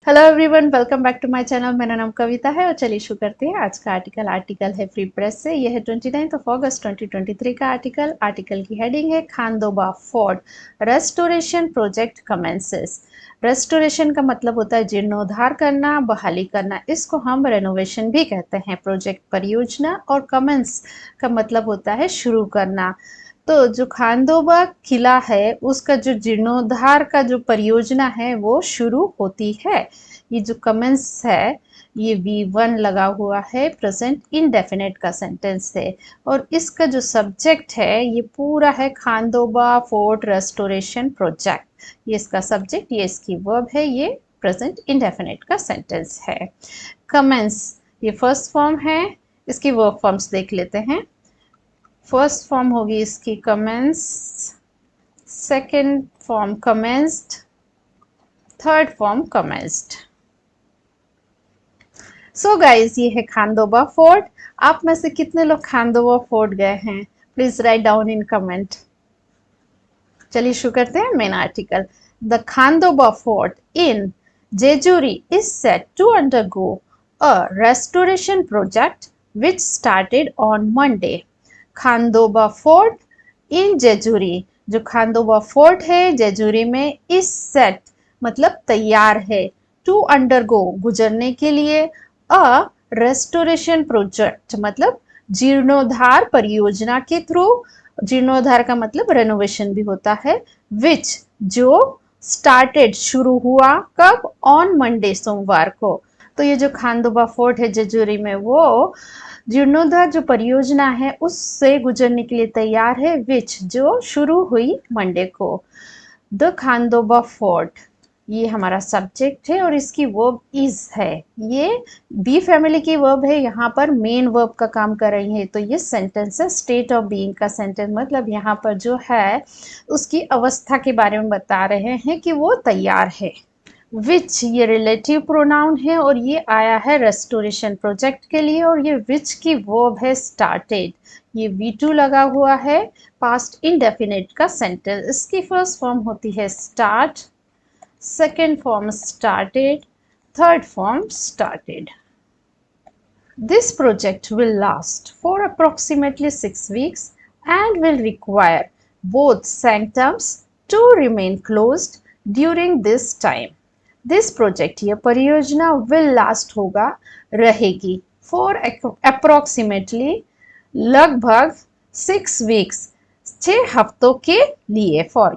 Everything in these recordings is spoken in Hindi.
Hello everyone, welcome back to my channel. मेरा नाम कविता है और चलिए शुरू करते हैं। आज का आर्टिकल है फ्री प्रेस से। यह है 29 अगस्त 2023 का आर्टिकल की हेडिंग है Khandoba fort restoration project commences. Restoration का मतलब होता है जीर्णोद्धार करना, बहाली करना। इसको हम रेनोवेशन भी कहते हैं। प्रोजेक्ट परियोजना और कमेंस का मतलब होता है शुरू करना। तो जो खांडोबा किला है उसका जो जीर्णोद्धार का जो परियोजना है वो शुरू होती है। ये जो कमेंस है ये V1 लगा हुआ है, प्रेजेंट इंडेफिनेट का सेंटेंस है। और इसका जो सब्जेक्ट है ये पूरा है खांडोबा फोर्ट रेस्टोरेशन प्रोजेक्ट। ये इसका सब्जेक्ट, ये इसकी वर्ब है, ये प्रेजेंट इंडेफिनेट का सेंटेंस है। कमेंस ये फर्स्ट फॉर्म है। इसकी वर्ब फॉर्म्स देख लेते हैं। फर्स्ट फॉर्म होगी इसकी commence, second form commenced, third form commenced. So guys, ये है खांडोबा फोर्ट। आप में से कितने लोग खांडोबा फोर्ट गए हैं? Please write down in comment. चलिए शुरू करते हैं main article. The Khandoba fort in Jejuri is set to undergo a restoration project which started on Monday. Khandoba fort in Jejuri, जो खांडोबा फोर्ट है जेजुरी में, इस सेट मतलब तैयार है, टू अंडरगो गुजरने के लिए, अ रेस्टोरेशन प्रोजेक्ट मतलब जीर्णोद्धार परियोजना के थ्रू। जीर्णोद्धार का मतलब रेनोवेशन भी होता है। विच जो स्टार्टेड शुरू हुआ, कब? ऑन मंडे सोमवार को। तो ये जो खांडोबा फोर्ट है जेजुरी में वो जीर्णोद्धार जो परियोजना है उससे गुजरने के लिए तैयार है। विच जो शुरू हुई मंडे को। द खांडोबा फोर्ट ये हमारा सब्जेक्ट है और इसकी वर्ब इज है। ये बी फैमिली की वर्ब है, यहाँ पर मेन वर्ब का काम कर रही है। तो ये सेंटेंस है स्टेट ऑफ बीइंग का सेंटेंस, मतलब यहाँ पर जो है उसकी अवस्था के बारे में बता रहे हैं कि वो तैयार है। विच ये रिलेटिव प्रोनाउन है और ये आया है रेस्टोरेशन प्रोजेक्ट के लिए, और ये विच की वर्ब है स्टार्टेड। ये V2 लगा हुआ है, पास्ट इंडेफिनिट का सेंटेंस। इसकी फर्स्ट फॉर्म होती है start, second form started, third form started. This project will last for approximately 6 weeks and will require both sanctums to remain closed during this time. This project यह परियोजना will last होगा, रहेगी, for approximately लगभग 6 weeks 6 हफ्तों के लिए, for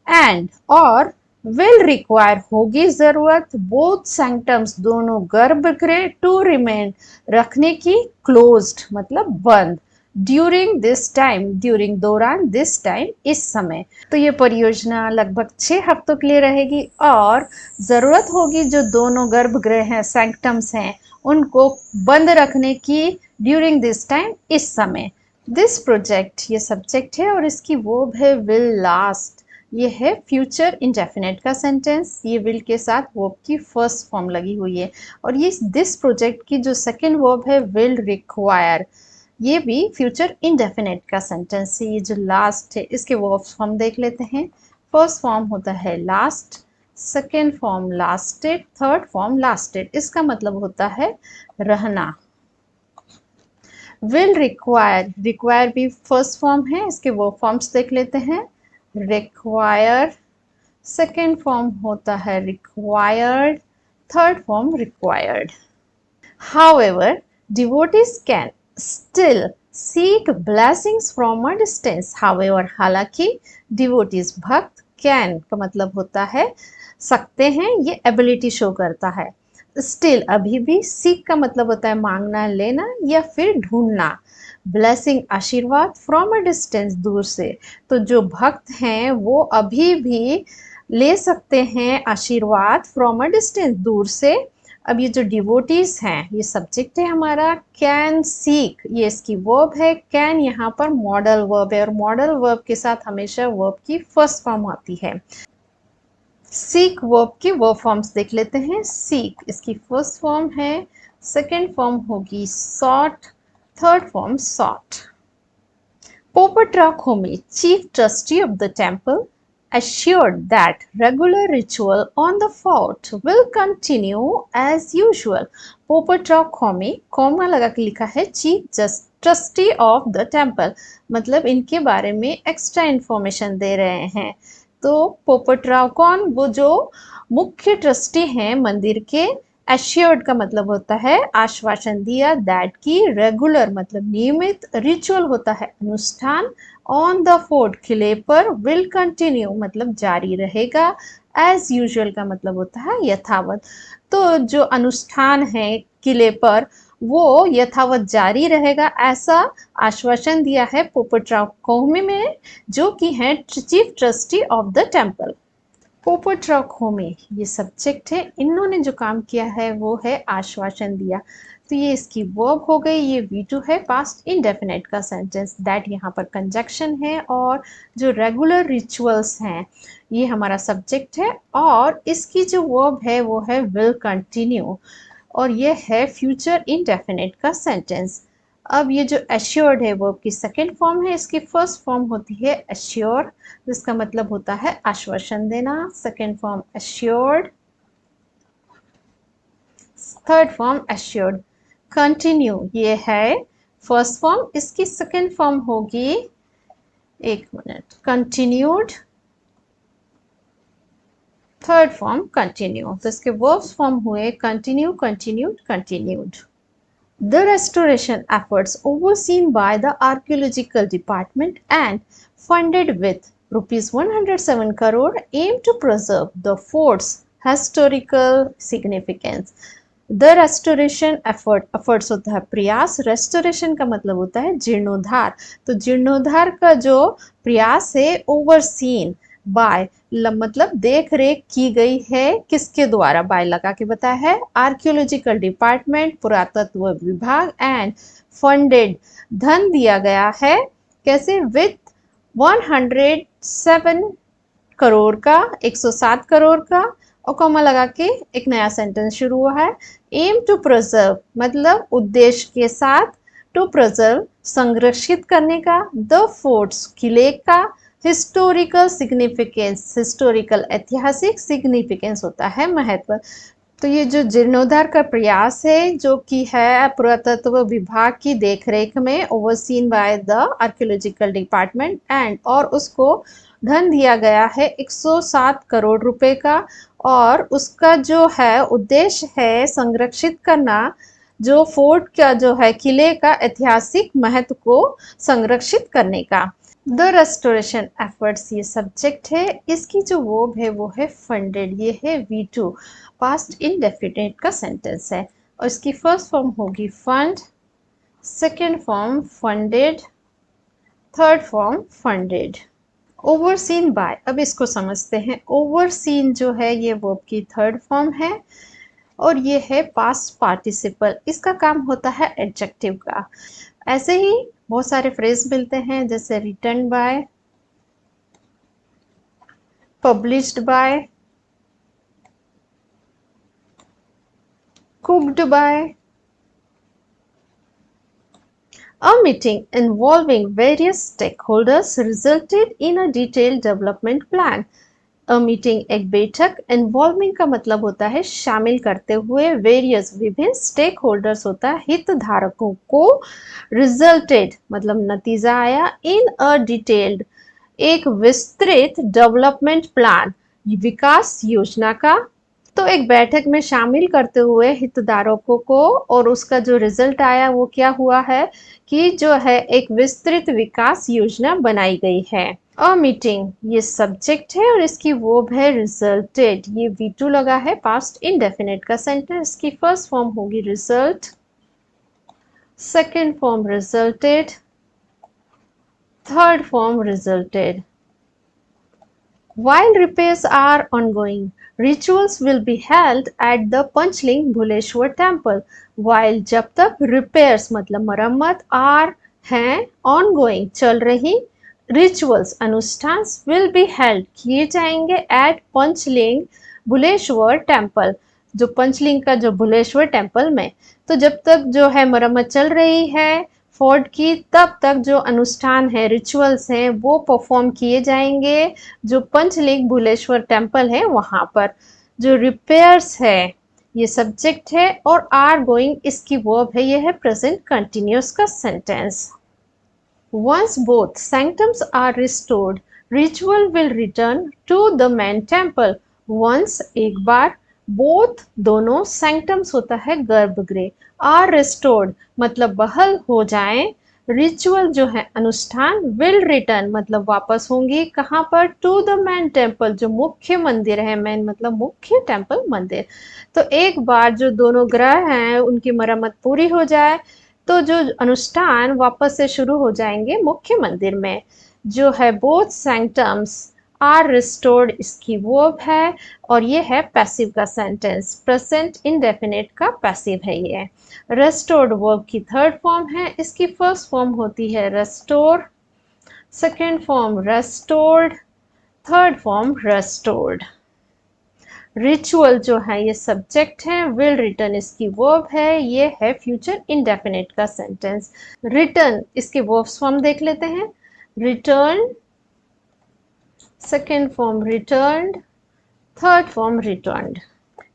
and और will require होगी जरूरत, both sanctums दोनों गर्भगृह, to remain रखने की, closed मतलब बंद, ड्यूरिंग दिस टाइम ड्यूरिंग दौरान, दिस टाइम इस समय। तो ये परियोजना लगभग 6 हफ्तों के लिए रहेगी और जरूरत होगी जो दोनों गर्भगृह हैं, सैंक्टम्स हैं, उनको बंद रखने की ड्यूरिंग दिस टाइम इस समय। दिस प्रोजेक्ट ये सब्जेक्ट है और इसकी वर्ब है विल लास्ट। ये है फ्यूचर इंडेफिनेट का सेंटेंस। ये विल के साथ वर्ब की फर्स्ट फॉर्म लगी हुई है। और ये दिस प्रोजेक्ट की जो सेकंड वर्ब है विल रिक्वायर, ये भी फ्यूचर इंडेफिनेट का सेंटेंस है। ये जो लास्ट है इसके वर्ब फॉर्म देख लेते हैं। फर्स्ट फॉर्म होता है last, second form lasted, third form lasted. इसका मतलब होता है रहना। विल रिक्वायर, रिक्वायर भी फर्स्ट फॉर्म है, इसके वर्ब फॉर्म्स देख लेते हैं। रिक्वायर, सेकेंड फॉर्म होता है required, third form required. However, devotees can still seek blessings from a distance. However, हालांकि devotees भक्त, can का मतलब होता है सकते हैं, ये ability शो करता है। Still अभी भी, seek का मतलब होता है मांगना, लेना या फिर ढूंढना। ब्लेसिंग आशीर्वाद, फ्रॉम अ डिस्टेंस दूर से। तो जो भक्त हैं वो अभी भी ले सकते हैं आशीर्वाद फ्रॉम अ डिस्टेंस, दूर से। अब ये जो डिवोटीज हैं ये सब्जेक्ट है हमारा। कैन सीक ये इसकी वर्ब है। कैन यहाँ पर मॉडल वर्ब है और मॉडल वर्ब के साथ हमेशा वर्ब की फर्स्ट फॉर्म आती है। सीक वर्ब की वर्ब फॉर्म्स देख लेते हैं। सीक इसकी फर्स्ट फॉर्म है, सेकेंड फॉर्म होगी sought, third form sought. Popatrakhome, chief trustee of the temple, assured that regular ritual on the fort will continue as usual. Popatrao Khome, comma लगा के लिखा है, chief trustee of the temple, मतलब इनके बारे में एक्स्ट्रा इंफॉर्मेशन दे रहे हैं। तो पोपटराव कौन? वो जो मुख्य ट्रस्टी हैं मंदिर के। एश्योर्ड का मतलब होता है आश्वासन दिया, दैट की रेगुलर मतलब नियमित, रिचुअल होता है अनुष्ठान, ऑन द फोर्ट किले पर, विल कंटिन्यू मतलब जारी रहेगा, एज यूजुअल का मतलब होता है यथावत। तो जो अनुष्ठान है किले पर वो यथावत जारी रहेगा, ऐसा आश्वासन दिया है पोपटराव खोमे में, जो कि हैं chief trustee of the temple. Popatrao Khome ये सब्जेक्ट है, इन्होंने जो काम किया है वो है आश्वासन दिया। तो ये इसकी वर्ब हो गई, ये V2 है, पास्ट इंडेफिनेट का सेंटेंस, दैट यहाँ पर कंजक्शन है, और जो रेगुलर रिचुअल्स हैं ये हमारा सब्जेक्ट है, और इसकी जो वर्ब है वो है विल कंटिन्यू, और ये है फ्यूचर इंडेफिनेट का सेंटेंस। अब ये जो एश्योर्ड है वर्ब की सेकेंड फॉर्म है, इसकी फर्स्ट फॉर्म होती है एश्योर, जिसका मतलब होता है आश्वासन देना, second form assured, third form assured. Continue ये है फर्स्ट फॉर्म, इसकी सेकेंड फॉर्म होगी, एक minute, continued, third form continue. तो इसके वर्ब्स फॉर्म हुए continue, continued, continued. The restoration efforts overseen by the Archaeological Department and funded with rupees 107 crore aim to preserve the fort's historical significance. The restoration efforts होता है प्रयास, restoration का मतलब होता है जीर्णोद्धार। तो जीर्णोद्धार का जो प्रयास है overseen बाय मतलब देख रेख की गई है, किसके द्वारा? बाय लगा के बताया है, आर्कियोलॉजिकल डिपार्टमेंट पुरातत्व विभाग, एंड फंडेड धन दिया गया है, कैसे? विथ 107 करोड़ का, 107 करोड़ का, और कॉमा लगा के एक नया सेंटेंस शुरू हुआ है। एम टू प्रिजर्व मतलब उद्देश्य के साथ, टू प्रिजर्व संरक्षित करने का, द फोर्ट्स किले का, हिस्टोरिकल सिग्निफिकेंस हिस्टोरिकल ऐतिहासिक, सिग्निफिकेंस होता है महत्व। तो ये जो जीर्णोद्धार का प्रयास है जो कि है पुरातत्व विभाग की देखरेख में, overseen by the archaeological department and, और उसको धन दिया गया है 107 करोड़ रुपए का, और उसका जो है उद्देश्य है संरक्षित करना, जो फोर्ट का जो है किले का ऐतिहासिक महत्व को संरक्षित करने का। द रेस्टोरेशन एफर्ट्स ये सब्जेक्ट है, इसकी जो वर्ब है वो है फंडेड, ये है V2, पास्ट इंडेफिनिट का सेंटेंस है, और इसकी फर्स्ट फॉर्म होगी fund, second form funded, third form funded. Overseen by, अब इसको समझते हैं। ओवरसीन जो है ये वर्ब की थर्ड फॉर्म है, और ये है पास्ट पार्टिसिपल, इसका काम होता है एडजेक्टिव का। ऐसे ही बहुत सारे फ्रेज मिलते हैं, जैसे written by, published by, cooked by. A meeting involving various stakeholders resulted in a detailed development plan. A meeting एक बैठक, involving का मतलब होता है शामिल करते हुए, various विभिन्न, stakeholders होता है हितधारकों को, resulted मतलब नतीजा आया, in a detailed एक विस्तृत डेवलपमेंट प्लान विकास योजना का। तो एक बैठक में शामिल करते हुए हितधारकों को, और उसका जो रिजल्ट आया वो क्या हुआ है कि जो है एक विस्तृत विकास योजना बनाई गई है। अ मीटिंग ये सब्जेक्ट है, और इसकी वर्ब है रिजल्टेड, ये V2 लगा है, पास्ट इंडेफिनिट का सेंटेंस। की फर्स्ट फॉर्म होगी result, second form resulted, third form resulted. While repairs are ongoing, rituals will be held at the Panchling Bhuleshwar temple. While जब तक repairs मतलब मरम्मत, are हैं, ongoing चल रही, rituals अनुष्ठान will be held किए जाएंगे at पंचलिंग भुलेश्वर टेम्पल, जो पंचलिंग का जो भुलेश्वर टेम्पल में। तो जब तक जो है मरम्मत चल रही है, फोर्ट की, तब तक जो अनुष्ठान है, रिचुअल्स हैं, वो परफॉर्म किए जाएंगे जो पंचलिंग भुलेश्वर टेम्पल है वहां पर। जो रिपेयर्स है ये सब्जेक्ट है, और आर गोइंग इसकी वर्ब है, ये है प्रेजेंट कंटिन्यूअस का sentence. Once both sanctums are restored, ritual will return to the main temple. Once एक बार, both दोनों, sanctums होता है गर्भगृह, are restored मतलब बहाल हो जाएं, रिचुअल जो है अनुष्ठान, विल रिटर्न मतलब वापस होंगी कहाँ पर, टू द मेन टेम्पल जो मुख्य मंदिर है, मेन मतलब मुख्य, टेम्पल मंदिर। तो एक बार जो दोनों ग्रह हैं उनकी मरम्मत पूरी हो जाए तो जो अनुष्ठान वापस से शुरू हो जाएंगे मुख्य मंदिर में। जो है बोथ सैंक्टम्स आर रिस्टोर्ड इसकी वर्ब है, और ये है पैसिव का सेंटेंस, प्रेजेंट इंडेफिनिट का पैसिव है ये। रेस्टोर्ड वर्ब की थर्ड फॉर्म है, इसकी फर्स्ट फॉर्म होती है restore, second form restored, third form restored. Ritual जो है ये सब्जेक्ट है, विल रिटर्न इसकी वर्ब है, ये है फ्यूचर इंडेफिनिट का सेंटेंस। रिटर्न इसके वर्ब्स फॉर्म देख लेते हैं, return, second form returned, third form returned.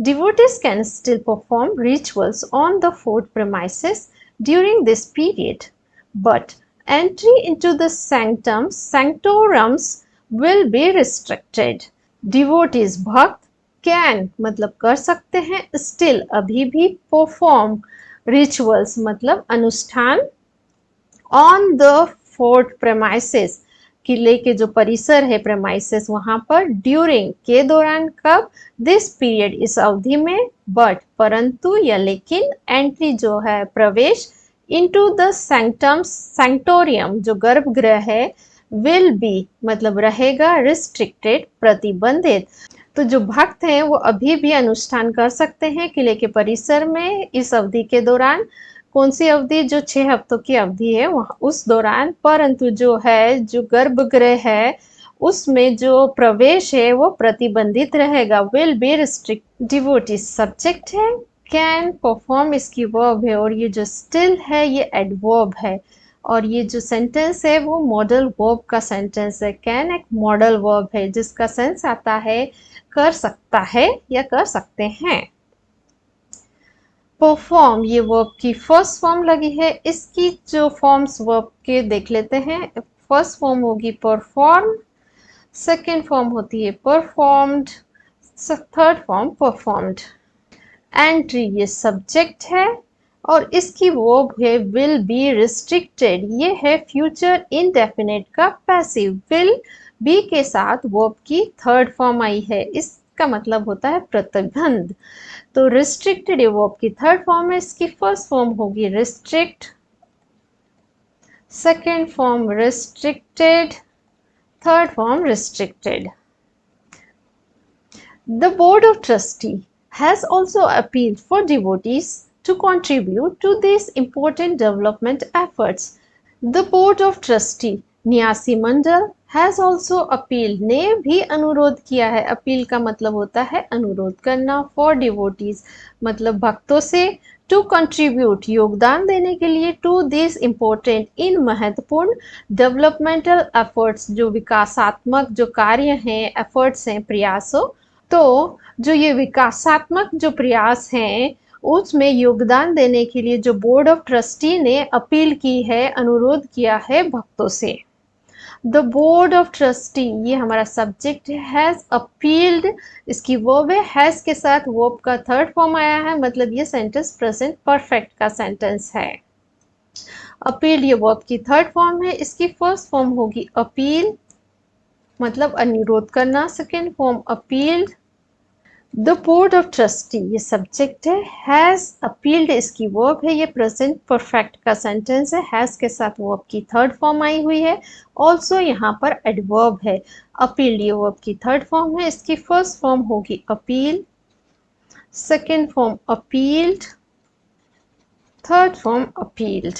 Devotees can still perform rituals on the fort premises during this period, but entry into the sanctorums will be restricted. Devotees भक्त कैन मतलब कर सकते हैं, स्टिल अभी भी, परफॉर्म रिचुअल्स मतलब अनुष्ठान, ऑन द फोर्ट प्रेमाइसेस किले के जो परिसर है प्रेमाइसेस वहां पर, ड्यूरिंग के दौरान, कब, दिस पीरियड इस अवधि में, बट परंतु या लेकिन, एंट्री जो है प्रवेश, इनटू द सैंक्टम्स सैंक्टोरियम जो गर्भगृह है, विल बी मतलब रहेगा, रिस्ट्रिक्टेड प्रतिबंधित। तो जो भक्त हैं वो अभी भी अनुष्ठान कर सकते हैं किले के परिसर में इस अवधि के दौरान। कौन सी अवधि, जो 6 हफ्तों की अवधि है वहाँ उस दौरान, परंतु जो है जो गर्भगृह है उसमें जो प्रवेश है वो प्रतिबंधित रहेगा, will be restrict. Devotee subject है, कैन परफॉर्म इसकी वर्ब है, और ये जो स्टिल है ये एडवर्ब है, और ये जो सेंटेंस है वो मॉडल वर्ब का सेंटेंस है। कैन एक मॉडल वर्ब है जिसका सेंस आता है कर सकता है या कर सकते हैं। परफॉर्म ये वर्ब की फर्स्ट फॉर्म लगी है, इसकी जो फॉर्म्स वर्ब के देख लेते हैं। फर्स्ट फॉर्म होगी परफॉर्म, सेकेंड फॉर्म होती है performed, third form performed. Entry ये सब्जेक्ट है, और इसकी वर्ब है विल बी रिस्ट्रिक्टेड, ये है फ्यूचर इनडेफिनिट का पैसिव, विल बी के साथ वर्ब की थर्ड फॉर्म आई है, इसका मतलब होता है प्रतिबंध। तो रिस्ट्रिक्टेड ये वर्ब की थर्ड फॉर्म है, इसकी फर्स्ट फॉर्म होगी restrict, second form restricted, third form restricted. The Board of Trustees has also appealed for devotees to contribute to these important development efforts. The Board of Trustees, न्यासी मंडल, has also appealed, ने भी अनुरोध किया है, अपील का मतलब होता है अनुरोध करना, for devotees मतलब भक्तों से, to contribute योगदान देने के लिए, to these important इन महत्वपूर्ण developmental efforts जो विकासात्मक जो कार्य हैं, efforts हैं, प्रयासों। तो जो ये विकासात्मक जो प्रयास हैं उसमें योगदान देने के लिए जो बोर्ड ऑफ ट्रस्टी ने अपील की है, अनुरोध किया है भक्तों से। द बोर्ड ऑफ ट्रस्टी ये हमारा सब्जेक्ट है, हैज अपील्ड इसकी वर्ब है, हैज के साथ वर्ब का थर्ड फॉर्म आया है, मतलब ये सेंटेंस प्रेजेंट परफेक्ट का सेंटेंस है। अपील ये वर्ब की थर्ड फॉर्म है, इसकी फर्स्ट फॉर्म होगी अपील मतलब अनुरोध करना, second form appealed. The board of trustee ये सब्जेक्ट है, हैज अपील्ड इसकी वर्ब है, ये प्रेजेंट परफेक्ट का सेंटेंस है, हैज के साथ वर्ब की थर्ड फॉर्म आई हुई है, ऑल्सो यहाँ पर एडवर्ब है। अपील्ड ये वर्ब की थर्ड फॉर्म है, इसकी फर्स्ट फॉर्म होगी appeal, second form appealed, third form appealed.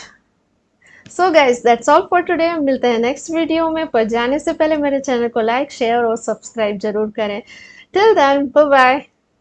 So guys that's all for today, मिलते हैं नेक्स्ट वीडियो में। पर जाने से पहले मेरे चैनल को लाइक, शेयर और सब्सक्राइब जरूर करें। Till then bye bye.